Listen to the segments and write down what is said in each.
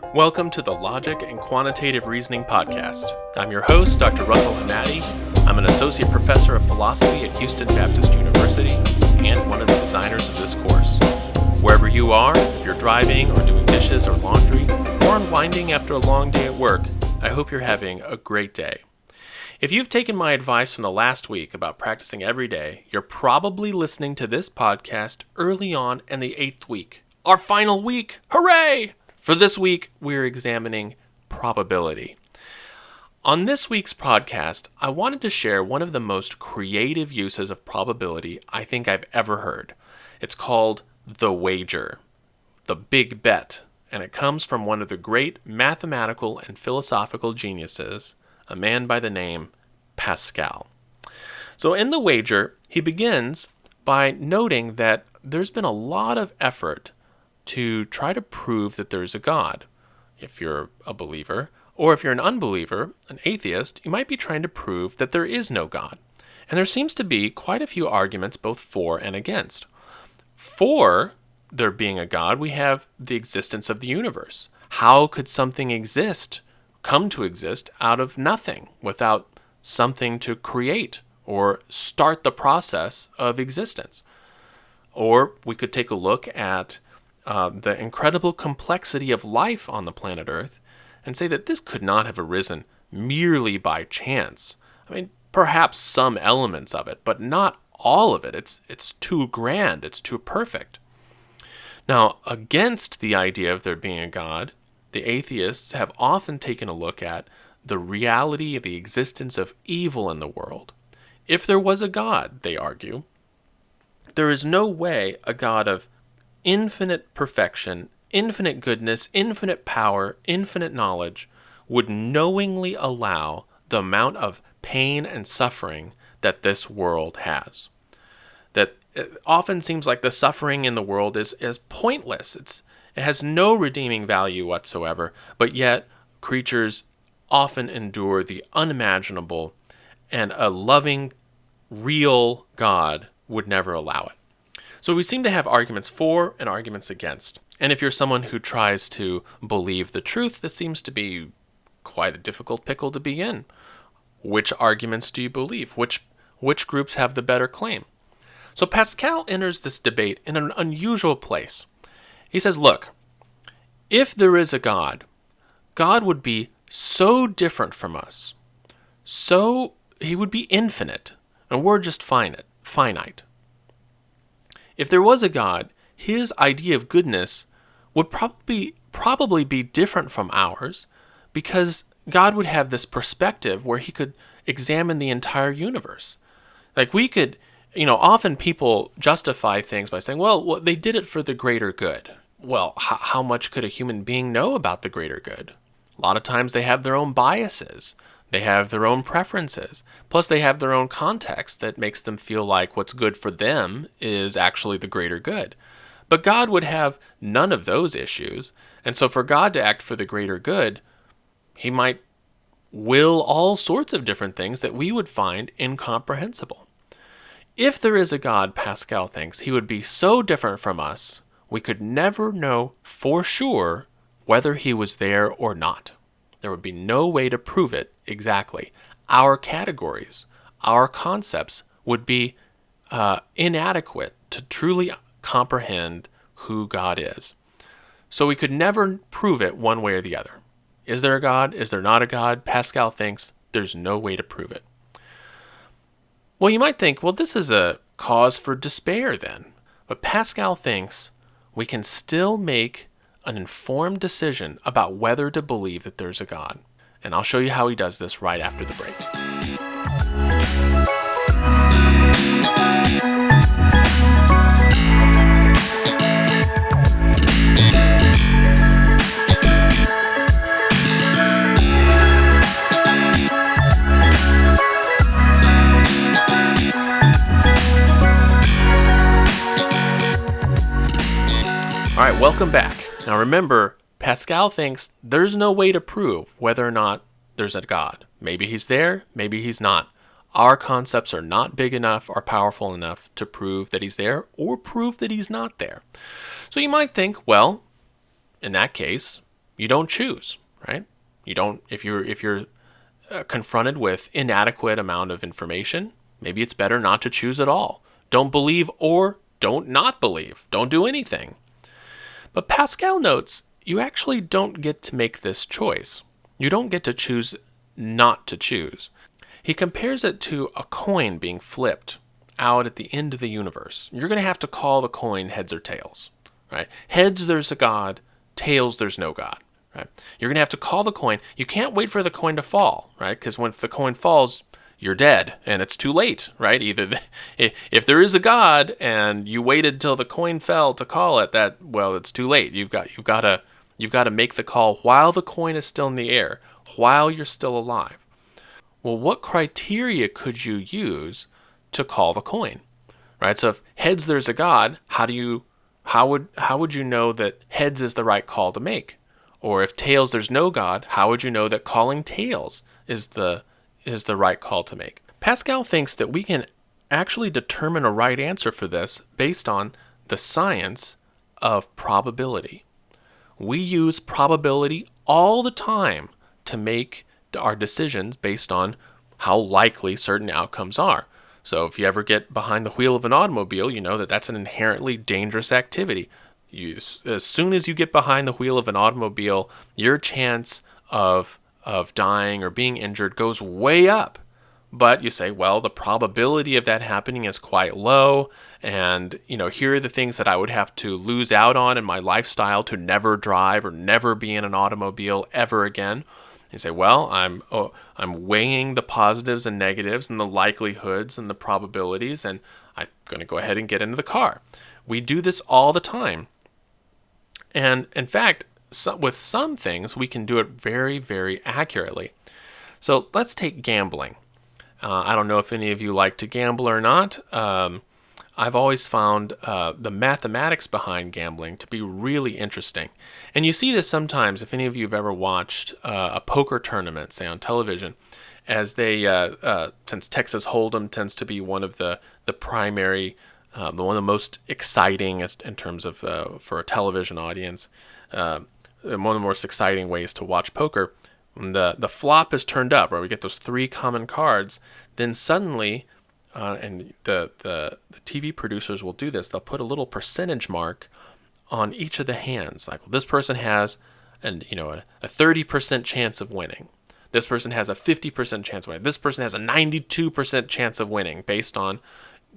Welcome to the Logic and Quantitative Reasoning Podcast. I'm your host, Dr. Russell Hamadi. I'm an associate professor of philosophy at Houston Baptist University and one of the designers of this course. Wherever you are, if you're driving or doing dishes or laundry, or unwinding after a long day at work, I hope you're having a great day. If you've taken my advice from the last week about practicing every day, you're probably listening to this podcast early on in the 8th week. Our final week! Hooray! For this week, we're examining probability. On this week's podcast, I wanted to share one of the most creative uses of probability I think I've ever heard. It's called the wager, the big bet, and it comes from one of the great mathematical and philosophical geniuses, a man by the name Pascal. So in the wager, he begins by noting that there's been a lot of effort to try to prove that there's a God. If you're a believer, or if you're an unbeliever, an atheist, you might be trying to prove that there is no God. And there seems to be quite a few arguments both for and against. For there being a God, we have the existence of the universe. How could something come to exist out of nothing without something to create or start the process of existence? Or we could take a look at the incredible complexity of life on the planet Earth and say that this could not have arisen merely by chance. I mean, perhaps some elements of it, but not all of it. It's too grand, it's too perfect. Now, against the idea of there being a God, the atheists have often taken a look at the reality of the existence of evil in the world. If there was a God, they argue, there is no way a God of infinite perfection, infinite goodness, infinite power, infinite knowledge would knowingly allow the amount of pain and suffering that this world has. That it often seems like the suffering in the world is pointless. It has no redeeming value whatsoever, but yet creatures often endure the unimaginable, and a loving, real God would never allow it. So we seem to have arguments for and arguments against. And if you're someone who tries to believe the truth, this seems to be quite a difficult pickle to be in. Which arguments do you believe? Which groups have the better claim? So Pascal enters this debate in an unusual place. He says, look, if there is a God, God would be so different from us. So he would be infinite, and we're just finite. If there was a God, his idea of goodness would probably be different from ours, because God would have this perspective where he could examine the entire universe. Like we could, often people justify things by saying, well, they did it for the greater good. Well, how much could a human being know about the greater good? A lot of times they have their own biases. They have their own preferences. Plus, they have their own context that makes them feel like what's good for them is actually the greater good. But God would have none of those issues. And so for God to act for the greater good, he might will all sorts of different things that we would find incomprehensible. If there is a God, Pascal thinks, he would be so different from us, we could never know for sure whether he was there or not. There would be no way to prove it exactly. Our categories, our concepts would be inadequate to truly comprehend who God is. So we could never prove it one way or the other. Is there a God? Is there not a God? Pascal thinks there's no way to prove it. Well, you might think, well, this is a cause for despair then. But Pascal thinks we can still make an informed decision about whether to believe that there's a God. And I'll show you how he does this right after the break. All right, welcome back. Now remember, Pascal thinks there's no way to prove whether or not there's a God. Maybe he's there, maybe he's not. Our concepts are not big enough or powerful enough to prove that he's there or prove that he's not there. So you might think, well, in that case, you don't choose, right? You don't, if you're confronted with inadequate amount of information, maybe it's better not to choose at all. Don't believe or don't not believe. Don't do anything. But Pascal notes you actually don't get to make this choice. You don't get to choose not to choose. He compares it to a coin being flipped out at the end of the universe. You're going to have to call the coin heads or tails, right? Heads, there's a God. Tails, there's no God, right? You're going to have to call the coin. You can't wait for the coin to fall, right? Because when the coin falls, you're dead, and it's too late, right? If there is a God and you waited till the coin fell to call it, it's too late. You've got to make the call while the coin is still in the air, while you're still alive. Well, what criteria could you use to call the coin, right? So if heads, there's a God, how would you know that heads is the right call to make? Or if tails, there's no God, how would you know that calling tails is the right call to make? Pascal thinks that we can actually determine a right answer for this based on the science of probability. We use probability all the time to make our decisions based on how likely certain outcomes are. So if you ever get behind the wheel of an automobile, you know that that's an inherently dangerous activity. As soon as you get behind the wheel of an automobile, your chance of dying or being injured goes way up. But you say, well, the probability of that happening is quite low, and here are the things that I would have to lose out on in my lifestyle to never drive or never be in an automobile ever again. You say, well, I'm weighing the positives and negatives and the likelihoods and the probabilities, and I'm going to go ahead and get into the car. We do this all the time. And in fact, with some things, we can do it very, very accurately. So let's take gambling. I don't know if any of you like to gamble or not. I've always found the mathematics behind gambling to be really interesting. And you see this sometimes, if any of you have ever watched a poker tournament, say on television, as they, since Texas Hold'em tends to be one of the primary, one of the most exciting in terms of, for a television audience, one of the most exciting ways to watch poker, when the flop is turned up, where we get those three common cards, then suddenly, and the TV producers will do this, they'll put a little percentage mark on each of the hands. Like, well, this person has a 30% chance of winning. This person has a 50% chance of winning. This person has a 92% chance of winning based on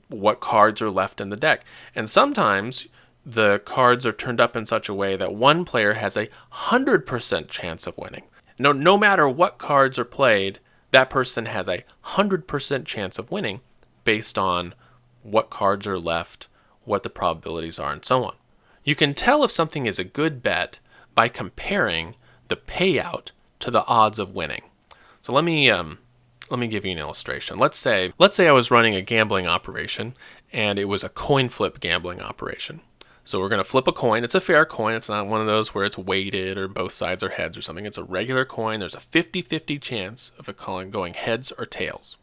what cards are left in the deck. And sometimes the cards are turned up in such a way that one player has a 100% chance of winning. No matter what cards are played, that person has a 100% chance of winning based on what cards are left, what the probabilities are, and so on. You can tell if something is a good bet by comparing the payout to the odds of winning. So let me give you an illustration. Let's say I was running a gambling operation, and it was a coin flip gambling operation. So we're going to flip a coin. It's a fair coin. It's not one of those where it's weighted or both sides are heads or something. It's a regular coin. There's a 50-50 chance of it going heads or tails.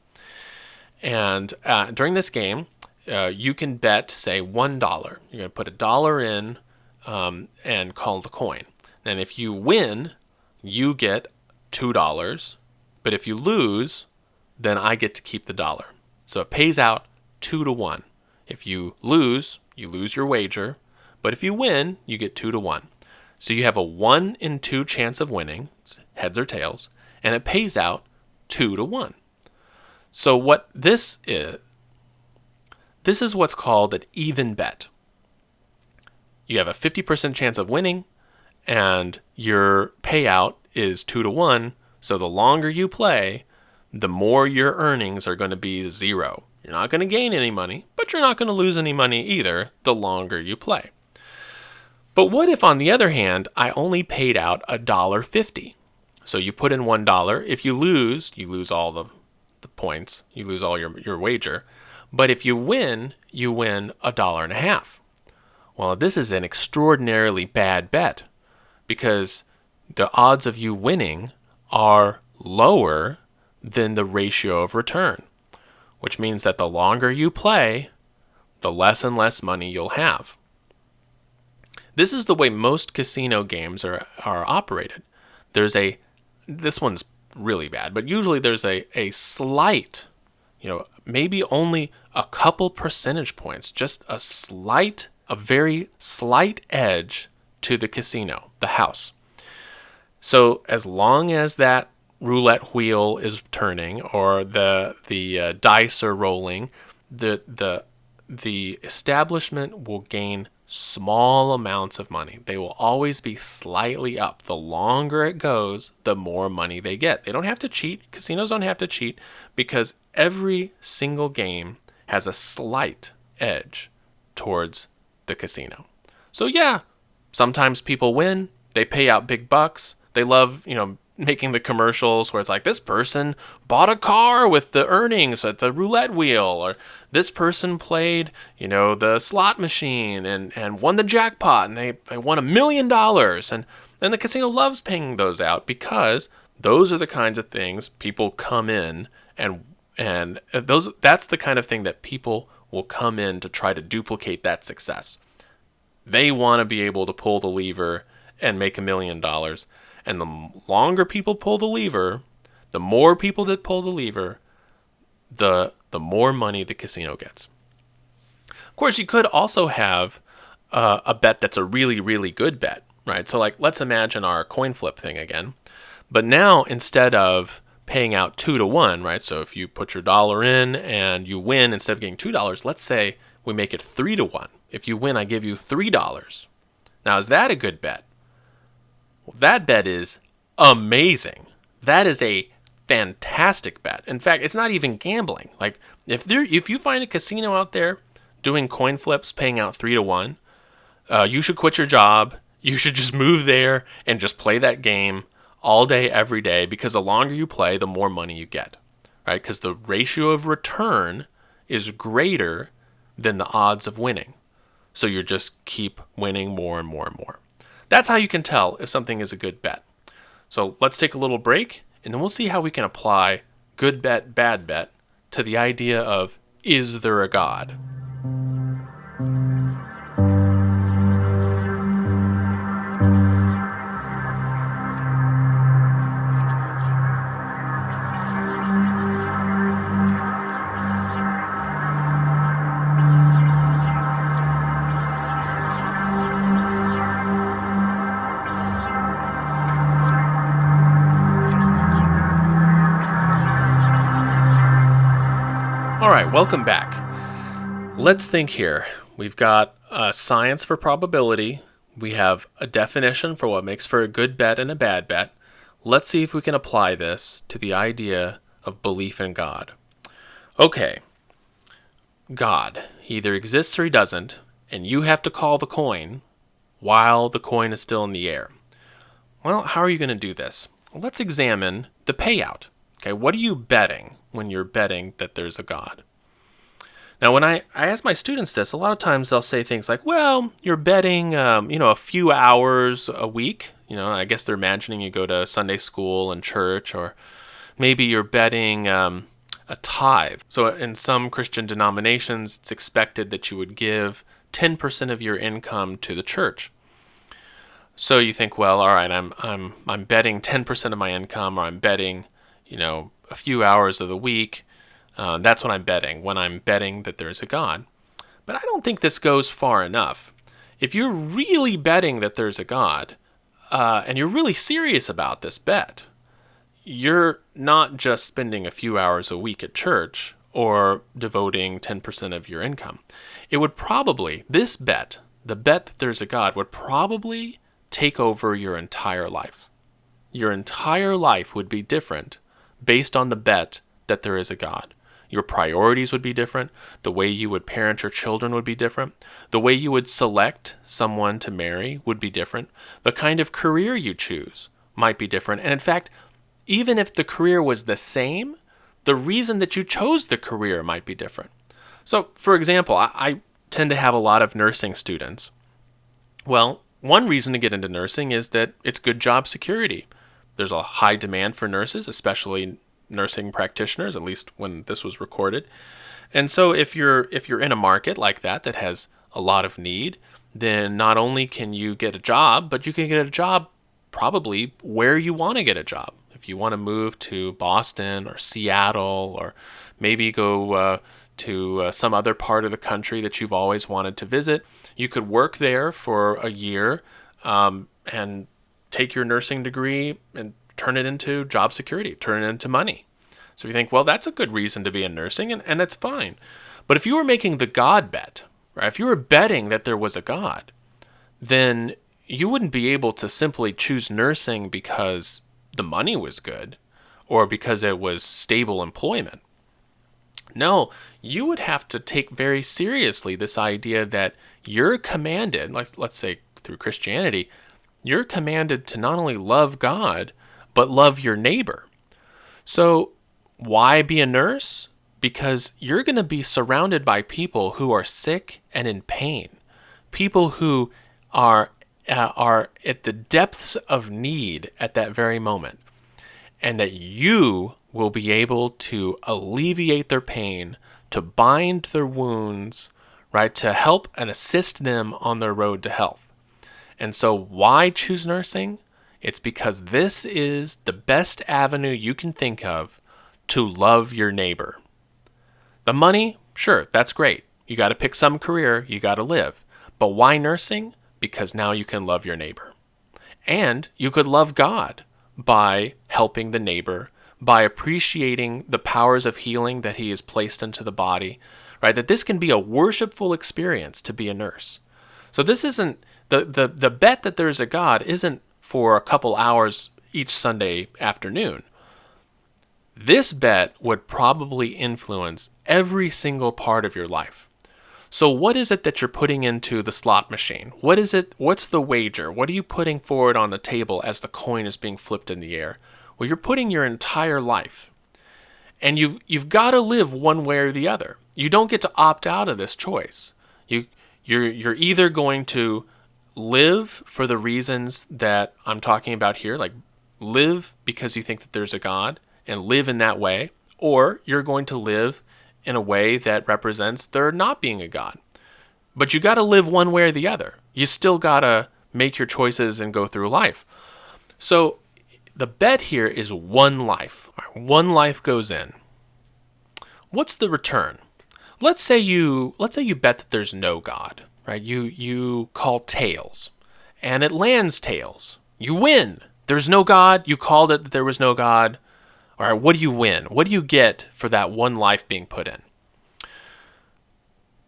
And during this game, you can bet, say, $1. You're going to put $1 in and call the coin. And if you win, you get $2. But if you lose, then I get to keep the $1. So it pays out 2-1. If you lose your wager. But if you win, you get 2-1. So you have a 1 in 2 chance of winning, heads or tails, and it pays out 2-1. So what this is what's called an even bet. You have a 50% chance of winning, and your payout is 2-1. So the longer you play, the more your earnings are going to be 0. You're not going to gain any money, but you're not going to lose any money either the longer you play. But what if, on the other hand, I only paid out $1.50? So you put in $1. If you lose all the points. You lose all your wager. But if you win $1.50. Well, this is an extraordinarily bad bet because the odds of you winning are lower than the ratio of return, which means that the longer you play, the less and less money you'll have. This is the way most casino games are operated. This one's really bad, but usually there's a slight, maybe only a couple percentage points, just a very slight edge to the casino, the house. So as long as that roulette wheel is turning or the dice are rolling, the establishment will gain small amounts of money. They will always be slightly up. The longer it goes, the more money they get. They don't have to cheat. Casinos don't have to cheat because every single game has a slight edge towards the casino. So yeah, sometimes people win. They pay out big bucks. They love, making the commercials where it's like, this person bought a car with the earnings at the roulette wheel, or this person played, the slot machine and won the jackpot and they won $1 million. And the casino loves paying those out because those are the kinds of things people come in that's the kind of thing that people will come in to try to duplicate that success. They want to be able to pull the lever and make $1 million. And the longer people pull the lever, the more people that pull the lever, the more money the casino gets. Of course, you could also have a bet that's a really, really good bet, right? So let's imagine our coin flip thing again. But now, instead of paying out 2-1, right? So if you put your dollar in and you win, instead of getting $2, let's say we make it 3-1. If you win, I give you $3. Now, is that a good bet? Well, that bet is amazing. That is a fantastic bet. In fact, it's not even gambling. If you find a casino out there doing coin flips, paying out 3-1, you should quit your job. You should just move there and just play that game all day, every day, because the longer you play, the more money you get, right? Because the ratio of return is greater than the odds of winning. So you just keep winning more and more and more. That's how you can tell if something is a good bet. So let's take a little break, and then we'll see how we can apply good bet, bad bet to the idea of, is there a God? All right, welcome back. Let's think here. We've got science for probability. We have a definition for what makes for a good bet and a bad bet. Let's see if we can apply this to the idea of belief in God. Okay, God. He either exists or he doesn't, and you have to call the coin while the coin is still in the air. Well, how are you going to do this? Well, let's examine the payout. Okay, what are you betting when you're betting that there's a God? Now, when I ask my students this, a lot of times they'll say things like, well, you're betting, a few hours a week. I guess they're imagining you go to Sunday school and church, or maybe you're betting a tithe. So in some Christian denominations, it's expected that you would give 10% of your income to the church. So you think, well, all right, I'm betting 10% of my income, or I'm betting a few hours of the week. That's what I'm betting when I'm betting that there's a God. But I don't think this goes far enough. If you're really betting that there's a God, and you're really serious about this bet, you're not just spending a few hours a week at church or devoting 10% of your income. It would probably, this bet, the bet that there's a God, would probably take over your entire life. Your entire life would be different based on the bet that there is a God. Your priorities would be different. The way you would parent your children would be different. The way you would select someone to marry would be different. The kind of career you choose might be different. And in fact, even if the career was the same, the reason that you chose the career might be different. So, for example, I tend to have a lot of nursing students. Well, one reason to get into nursing is that it's good job security. There's a high demand for nurses, especially nursing practitioners, at least when this was recorded. And so if you're in a market like that has a lot of need, then not only can you get a job, but you can get a job probably where you want to get a job. If you want to move to Boston or Seattle, or maybe go to some other part of the country that you've always wanted to visit, you could work there for a year and take your nursing degree and turn it into job security, turn it into money. So you think, well, that's a good reason to be in nursing, and that's fine. But if you were making the God bet, right, if you were betting that there was a God, then you wouldn't be able to simply choose nursing because the money was good or because it was stable employment. No, you would have to take very seriously this idea that you're commanded, let's say through Christianity, you're commanded to not only love God, but love your neighbor. So why be a nurse? Because you're going to be surrounded by people who are sick and in pain, people who are at the depths of need at that very moment, and that you will be able to alleviate their pain, to bind their wounds, right, to help and assist them on their road to health. And so why choose nursing? It's because this is the best avenue you can think of to love your neighbor. The money, sure, that's great. You got to pick some career, you got to live. But why nursing? Because now you can love your neighbor. And you could love God by helping the neighbor, by appreciating the powers of healing that he has placed into the body, right? That this can be a worshipful experience to be a nurse. So this isn't, the bet that there's a God isn't for a couple hours each Sunday afternoon. This bet would probably influence every single part of your life. So what is it that you're putting into the slot machine? What is it? What's the wager? What are you putting forward on the table as the coin is being flipped in the air? Well, you're putting your entire life. And you've got to live one way or the other. You don't get to opt out of this choice. You're either going to live for the reasons that I'm talking about here, like live because you think that there's a God and live in that way, or you're going to live in a way that represents there not being a God. But you got to live one way or the other. You still got to make your choices and go through life. So the bet here is one life. One life goes in. What's the return? Let's say you bet that there's no God, right? You call tails, and it lands tails. You win. There's no God. You called it that there was no God. All right, what do you win? What do you get for that one life being put in?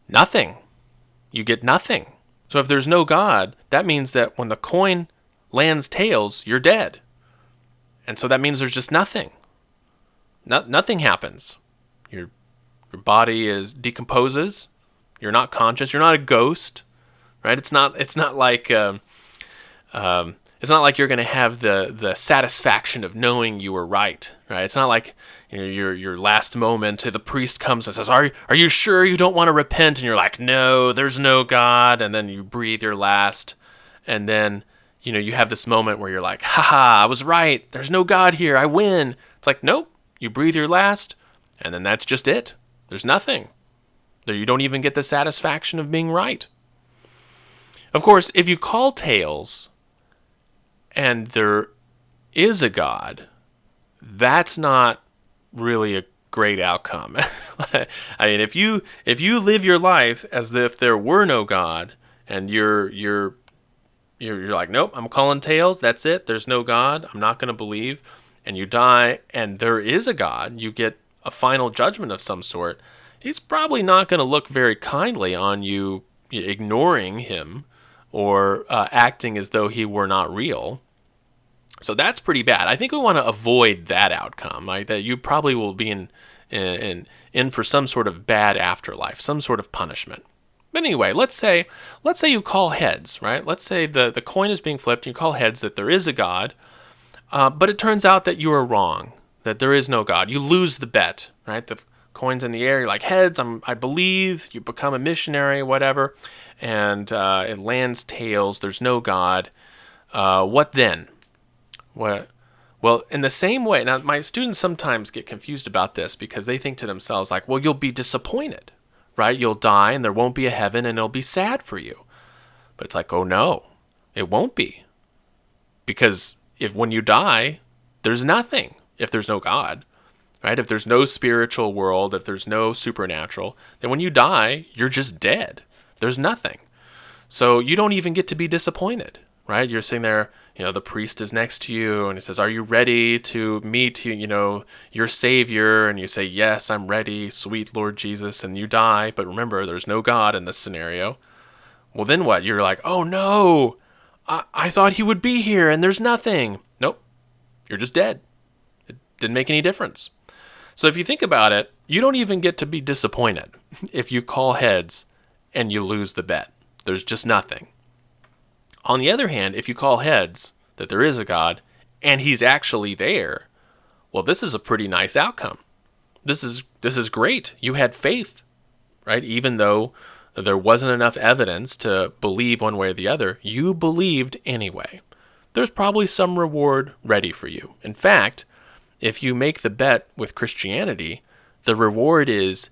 Nothing. You get nothing. So if there's no God, that means that when the coin lands tails, you're dead. And so that means there's just nothing. Nothing happens. Your body decomposes. You're not conscious. You're not a ghost, right? It's not like it's not like you're going to have the satisfaction of knowing you were right? It's not like your last moment, the priest comes and says, "Are you sure you don't want to repent?" And you're like, "No, there's no God." And then you breathe your last, and then you have this moment where you're like, "Ha, I was right. There's no God here. I win." It's like, nope. You breathe your last, and then that's just it. There's nothing. You don't even get the satisfaction of being right. Of course, if you call tails and there is a God, that's not really a great outcome. I mean, if you live your life as if there were no God, and you're like, nope, I'm calling tails, that's it, there's no God, I'm not going to believe, and you die, and there is a God, you get a final judgment of some sort, he's probably not going to look very kindly on you ignoring him or acting as though he were not real. So that's pretty bad. I think we want to avoid that outcome, right? That you probably will be in for some sort of bad afterlife, some sort of punishment. But anyway, let's say you call heads, right? Let's say the coin is being flipped, and you call heads that there is a God, but it turns out that you are wrong, that there is no God. You lose the bet, right? The coin's in the air, you're like, heads, I believe, you become a missionary, whatever, and it lands tails, there's no God. What then? Well, in the same way, now my students sometimes get confused about this because they think to themselves like, well, you'll be disappointed, right? You'll die and there won't be a heaven and it'll be sad for you. But it's like, oh no, it won't be. Because when you die, there's nothing if there's no God, right? If there's no spiritual world, if there's no supernatural, then when you die, you're just dead. There's nothing. So you don't even get to be disappointed, right? You're sitting there, the priest is next to you and he says, are you ready to meet, your Savior? And you say, yes, I'm ready, sweet Lord Jesus. And you die. But remember, there's no God in this scenario. Well, then what? You're like, oh no, I thought he would be here and there's nothing. Nope. You're just dead. It didn't make any difference. So if you think about it, you don't even get to be disappointed if you call heads and you lose the bet. There's just nothing. On the other hand, if you call heads that there is a God and he's actually there, well, this is a pretty nice outcome. This is great. You had faith, right? Even though there wasn't enough evidence to believe one way or the other, you believed anyway. There's probably some reward ready for you. In fact, if you make the bet with Christianity, the reward is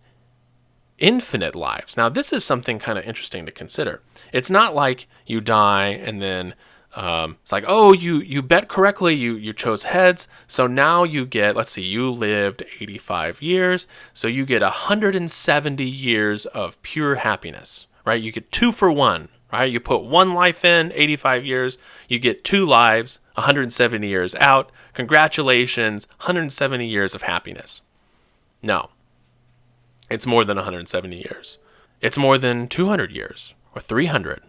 infinite lives. Now, this is something kind of interesting to consider. It's not like you die and then it's like, oh, you bet correctly, you chose heads, so now you get, let's see, you lived 85 years, so you get 170 years of pure happiness, right? You get 2 for 1, right? You put 1 life in, 85 years, you get 2 lives, 170 years out. Congratulations, 170 years of happiness. No. It's more than 170 years. It's more than 200 years, or 300,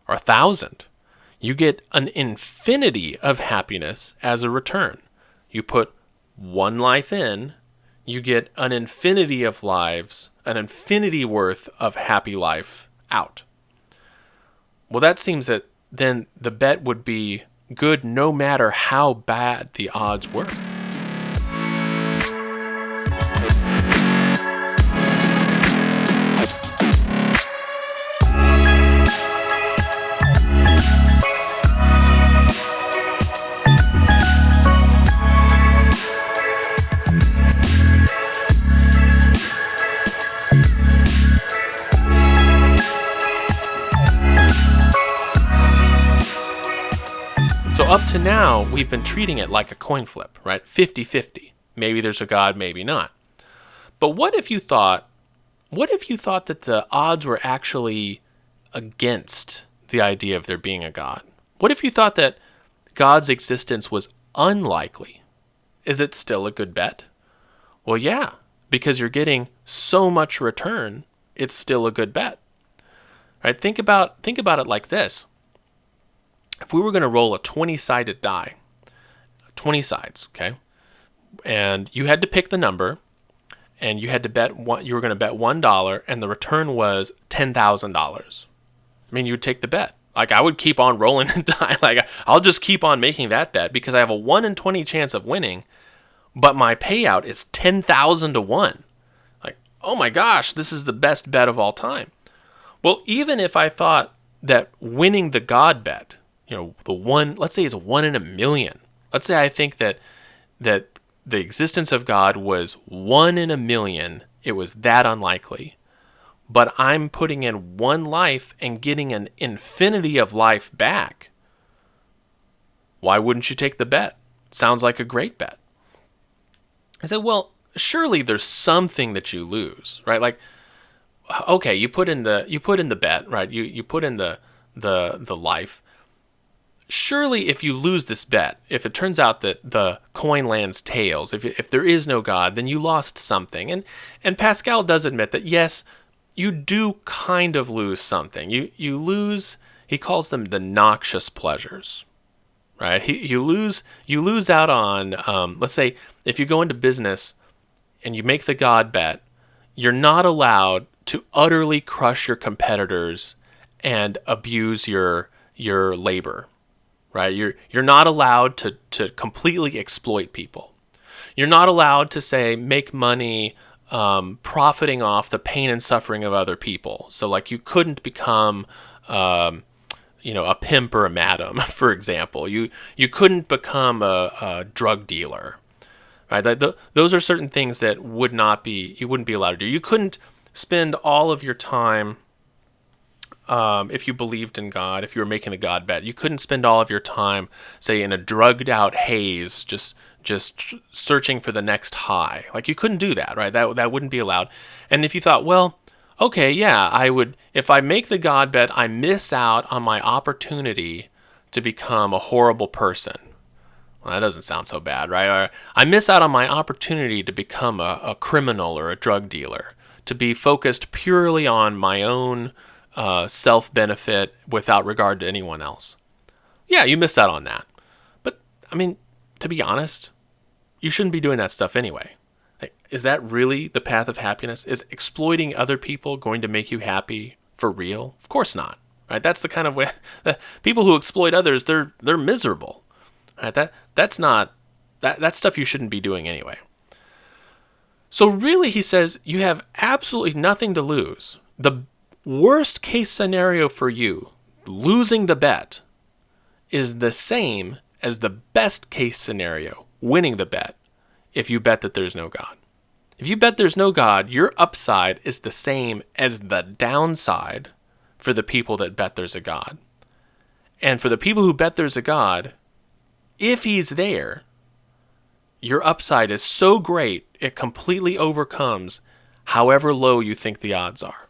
or 1,000. You get an infinity of happiness as a return. You put 1 life in, you get an infinity of lives, an infinity worth of happy life out. Well, that seems that then the bet would be good no matter how bad the odds were. So up to now, we've been treating it like a coin flip, right? 50-50. Maybe there's a God, maybe not. But what if you thought that the odds were actually against the idea of there being a God? What if you thought that God's existence was unlikely? Is it still a good bet? Well, yeah, because you're getting so much return, it's still a good bet. Right? Think about it like this. If we were going to roll a 20-sided die, 20 sides, okay, and you had to pick the number, and you had to bet you were going to bet $1, and the return was $10,000. I mean, you would take the bet. Like, I would keep on rolling the die. Like, I'll just keep on making that bet because I have a 1 in 20 chance of winning, but my payout is 10,000 to 1. Like, oh my gosh, this is the best bet of all time. Well, even if I thought that winning the God bet, let's say it's 1 in a million. Let's say I think that the existence of God was 1 in a million. It was that unlikely. But I'm putting in 1 life and getting an infinity of life back. Why wouldn't you take the bet? Sounds like a great bet. I said, well, surely there's something that you lose, right? Like, okay, you put in the bet, right? You put in the life. Surely if you lose this bet, if it turns out that the coin lands tails, if there is no God, then you lost something. And Pascal does admit that, yes, you do kind of lose something. You lose, he calls them the noxious pleasures, right? You lose out on, let's say, if you go into business and you make the God bet, you're not allowed to utterly crush your competitors and abuse your labor. Right? You're not allowed to completely exploit people. You're not allowed to say make money profiting off the pain and suffering of other people. So like you couldn't become a pimp or a madam, for example. You couldn't become a drug dealer. Right? Those are certain things that you wouldn't be allowed to do. You couldn't spend all of your time if you believed in God, if you were making a God bet. You couldn't spend all of your time, say, in a drugged out haze, just searching for the next high. Like, you couldn't do that, right? That wouldn't be allowed. And if you thought, well, okay, yeah, I would, if I make the God bet, I miss out on my opportunity to become a horrible person. Well, that doesn't sound so bad, right? Or I miss out on my opportunity to become a criminal or a drug dealer, to be focused purely on my own self-benefit without regard to anyone else. Yeah, you missed out on that. But, I mean, to be honest, you shouldn't be doing that stuff anyway. Like, is that really the path of happiness? Is exploiting other people going to make you happy for real? Of course not. Right? That's the kind of way that people who exploit others, they're miserable. Right? That's stuff you shouldn't be doing anyway. So really, he says, you have absolutely nothing to lose. The worst case scenario for you, losing the bet, is the same as the best case scenario, winning the bet, if you bet that there's no God. If you bet there's no God, your upside is the same as the downside for the people that bet there's a God. And for the people who bet there's a God, if he's there, your upside is so great, it completely overcomes however low you think the odds are.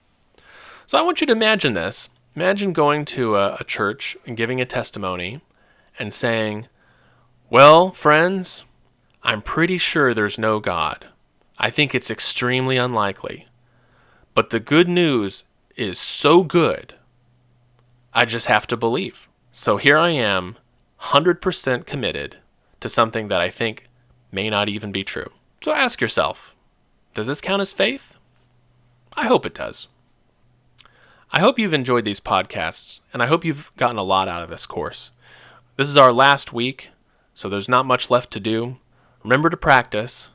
So I want you to imagine this. Imagine going to a church and giving a testimony and saying, well, friends, I'm pretty sure there's no God. I think it's extremely unlikely. But the good news is so good, I just have to believe. So here I am, 100% committed to something that I think may not even be true. So ask yourself, does this count as faith? I hope it does. I hope you've enjoyed these podcasts, and I hope you've gotten a lot out of this course. This is our last week, so there's not much left to do. Remember to practice.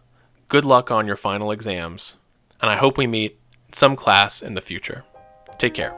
Good luck on your final exams, and I hope we meet in some class in the future. Take care.